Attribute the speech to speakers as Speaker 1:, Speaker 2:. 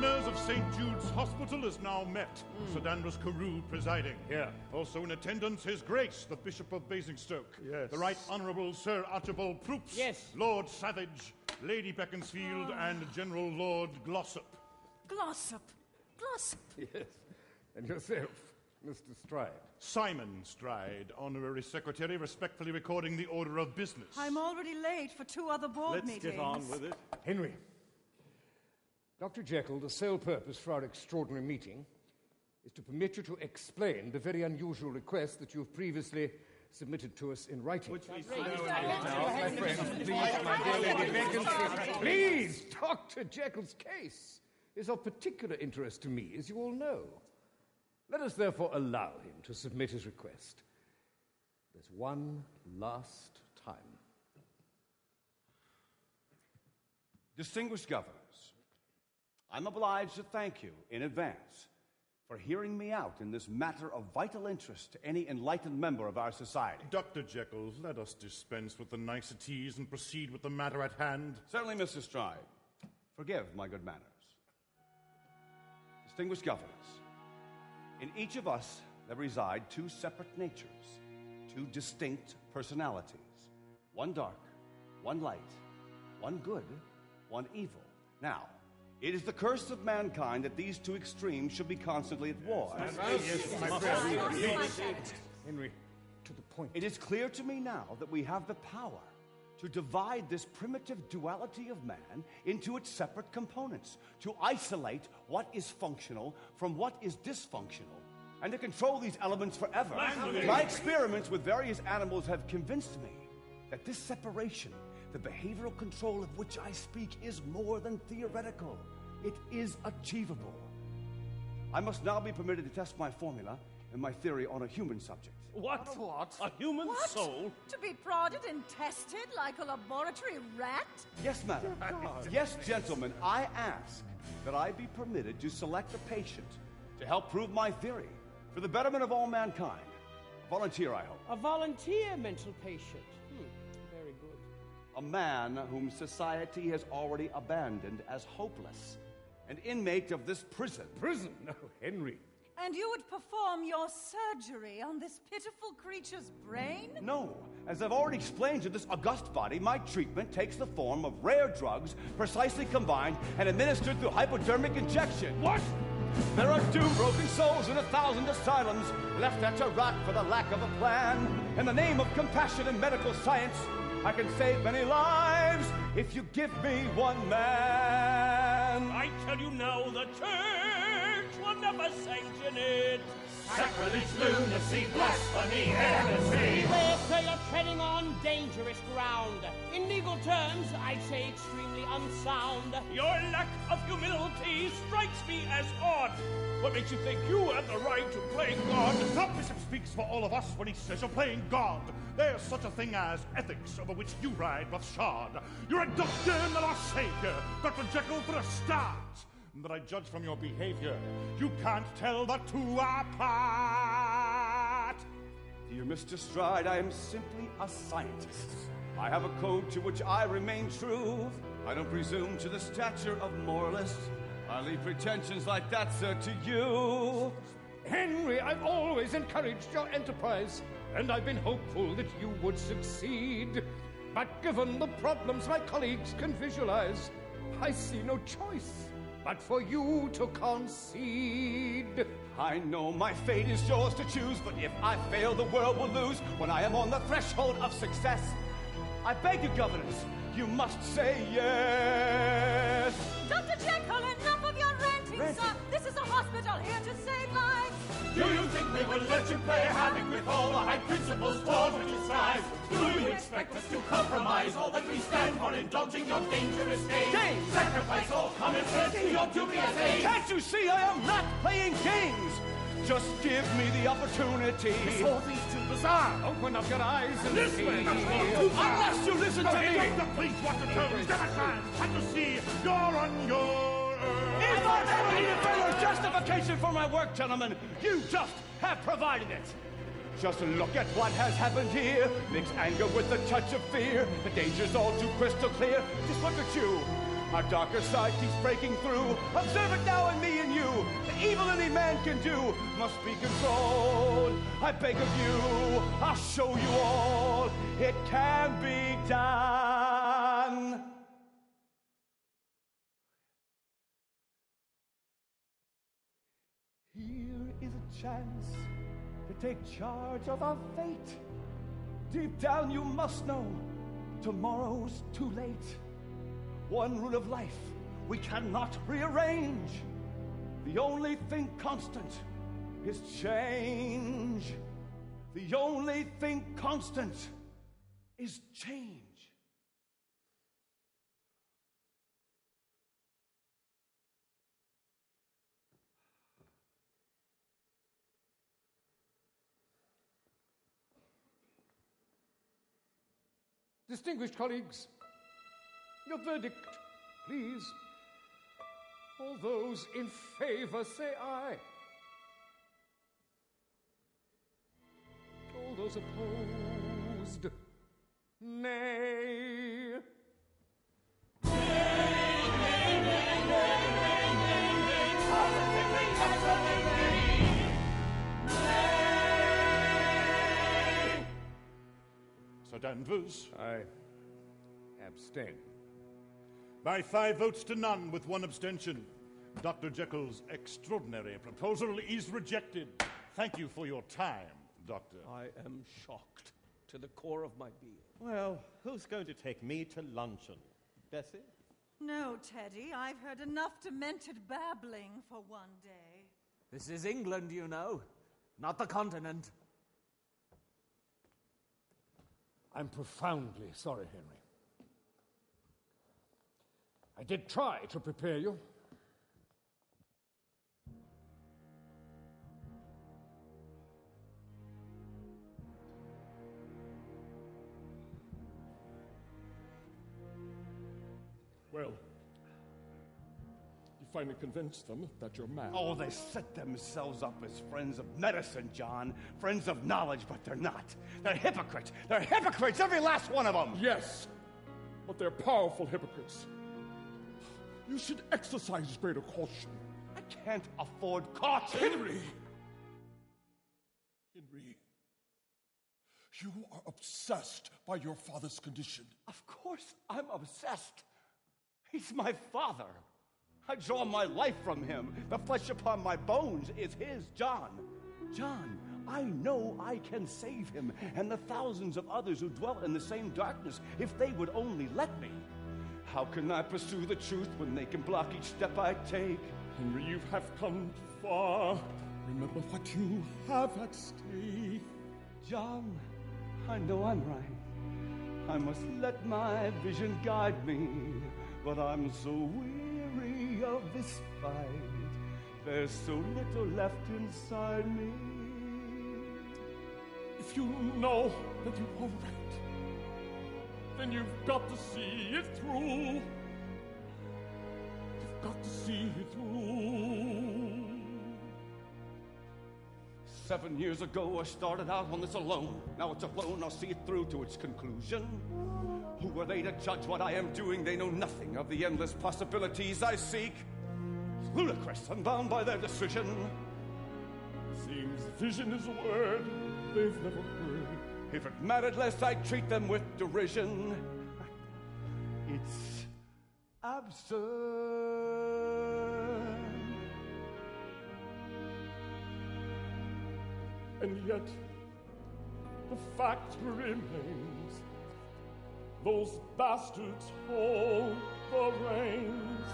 Speaker 1: examiners of St. Jude's Hospital is now met. Sir Danvers Carew presiding.
Speaker 2: Here.
Speaker 1: Also in attendance, His Grace, the Bishop of Basingstoke.
Speaker 2: Yes.
Speaker 1: The Right Honourable Sir Archibald Proops.
Speaker 3: Yes.
Speaker 1: Lord Savage, Lady Beaconsfield, and General Lord Glossop.
Speaker 4: Glossop. Glossop.
Speaker 2: Yes. And yourself, Mr. Stride.
Speaker 1: Simon Stride, Honorary Secretary, respectfully recording the order of business.
Speaker 4: I'm already late for 2 other board
Speaker 5: Let's
Speaker 4: meetings.
Speaker 5: get on with it.
Speaker 2: Henry. Dr. Jekyll, the sole purpose for our extraordinary meeting is to permit you to explain the very unusual request that you've previously submitted to us in writing.
Speaker 5: Which we
Speaker 2: My friends, please, my dear Lady Beaconsfield. Please, Dr. Jekyll's case is of particular interest to me, as you all know. Let us therefore allow him to submit his request. There's one last time.
Speaker 6: Distinguished governors, I'm obliged to thank you in advance for hearing me out in this matter of vital interest to any enlightened member of our society.
Speaker 1: Dr. Jekyll, let us dispense with the niceties and proceed with the matter at hand.
Speaker 6: Certainly, Mr. Stride. Forgive my good manners. Distinguished governors, in each of us there reside 2 separate natures, 2 distinct personalities. One dark, one light, one good, one evil. Now, it is the curse of mankind that these 2 extremes should be constantly at war.
Speaker 2: Henry, to the point.
Speaker 6: It is clear to me now that we have the power to divide this primitive duality of man into its separate components, to isolate what is functional from what is dysfunctional, and to control these elements forever. My experiments with various animals have convinced me that this separation, the behavioral control of which I speak, is more than theoretical. It is achievable. I must now be permitted to test my formula and my theory on a human subject.
Speaker 5: What? A human soul?
Speaker 4: To be prodded and tested like a laboratory rat?
Speaker 6: Yes, madam. Yes, gentlemen, I ask that I be permitted to select a patient to help prove my theory for the betterment of all mankind. A volunteer, I hope.
Speaker 3: A volunteer mental patient. Very good.
Speaker 6: A man whom society has already abandoned as hopeless, an inmate of this prison.
Speaker 2: Prison? No, Henry.
Speaker 4: And you would perform your surgery on this pitiful creature's brain?
Speaker 6: No. As I've already explained to this august body, my treatment takes the form of rare drugs precisely combined and administered through hypodermic injection.
Speaker 2: What?
Speaker 6: There are 2 broken souls in 1,000 asylums left there to rot for the lack of a plan. In the name of compassion and medical science, I can save many lives if you give me one man.
Speaker 5: I tell you now, the church will never sanction it.
Speaker 7: Sacrilege, lunacy, blasphemy, heresy.
Speaker 3: Therefore, you're treading on dangerous ground. In legal terms, I'd say extremely unsound.
Speaker 5: Your lack of humility strikes me as odd. What makes you think you have the right to play God?
Speaker 1: The bishop speaks for all of us when he says you're playing God. There's such a thing as ethics, over which you ride roughshod. You're a doctor, not a savior. Dr. Jekyll, for a start. But I judge from your behavior, you can't tell the 2 apart.
Speaker 6: Dear Mr. Stride, I am simply a scientist. I have a code to which I remain true. I don't presume to the stature of moralists. I leave pretensions like that, sir, to you.
Speaker 2: Henry, I've always encouraged your enterprise, and I've been hopeful that you would succeed. But given the problems my colleagues can visualize, I see no choice but for you to concede.
Speaker 6: I know my fate is yours to choose, but if I fail, the world will lose when I am on the threshold of success. I beg you, governors, you must say yes.
Speaker 4: Dr. Jekyll, enough of your ranting, sir. This is a hospital here to save lives.
Speaker 7: Do you think we will let you play havoc with all the high principles for which you strive? Do you expect us to compromise all that we stand for, indulging your dangerous games?
Speaker 6: Games!
Speaker 7: Sacrifice all common sense to your dubious aims!
Speaker 6: Can't you see I am not playing games? Just give me the opportunity.
Speaker 7: Before these 2 bizarre!
Speaker 2: Open up your eyes and
Speaker 7: This
Speaker 2: see.
Speaker 7: way!
Speaker 6: Unless you listen to me!
Speaker 1: Doctor, please watch the terms. Give a chance. Have to see you're on your...
Speaker 6: Is there any further justification for my work, gentlemen? You just have provided it. Just look at what has happened here. Mix anger with a touch of fear. The danger's all too crystal clear. Just look at you. Our darker side keeps breaking through. Observe it now in me and you. The evil any man can do must be controlled. I beg of you, I'll show you all. It can be done. Here is a chance to take charge of our fate. Deep down you must know, tomorrow's too late. One rule of life we cannot rearrange. The only thing constant is change. The only thing constant is change.
Speaker 2: Distinguished colleagues, your verdict, please. All those in favor say aye. All those opposed, nay.
Speaker 1: Sir Danvers?
Speaker 2: I abstain.
Speaker 1: By 5 votes to none with 1 abstention, Dr. Jekyll's extraordinary proposal is rejected. Thank you for your time, Doctor.
Speaker 5: I am shocked to the core of my being.
Speaker 8: Well, who's going to take me to luncheon? Bessie?
Speaker 4: No, Teddy, I've heard enough demented babbling for one day.
Speaker 9: This is England, you know, not the continent.
Speaker 2: I'm profoundly sorry, Henry. I did try to prepare you.
Speaker 10: Well, you finally convinced them that you're mad.
Speaker 6: Oh, they set themselves up as friends of medicine, John. Friends of knowledge, but they're not. They're hypocrites. They're hypocrites, every last one of them.
Speaker 10: Yes, but they're powerful hypocrites. You should exercise greater caution.
Speaker 6: I can't afford caution.
Speaker 10: Henry, you are obsessed by your father's condition.
Speaker 6: Of course I'm obsessed. He's my father. I draw my life from him. The flesh upon my bones is his, John. John, I know I can save him and the thousands of others who dwell in the same darkness if they would only let me. How can I pursue the truth when they can block each step I take?
Speaker 10: Henry, you have come far. Remember what you have at stake.
Speaker 6: John, I know I'm right. I must let my vision guide me. But I'm so weary of this fight. There's so little left inside me.
Speaker 10: If you know that you are right, then you've got to see it through. You've got to see it through.
Speaker 6: 7 years ago, I started out on this alone. Now it's alone, I'll see it through to its conclusion. Who are they to judge what I am doing? They know nothing of the endless possibilities I seek. It's ludicrous, I'm bound by their decision.
Speaker 10: Seems vision is a word they've never heard.
Speaker 6: If it mattered less, I'd treat them with derision. It's absurd.
Speaker 10: And yet, the fact remains. Those bastards hold the reins.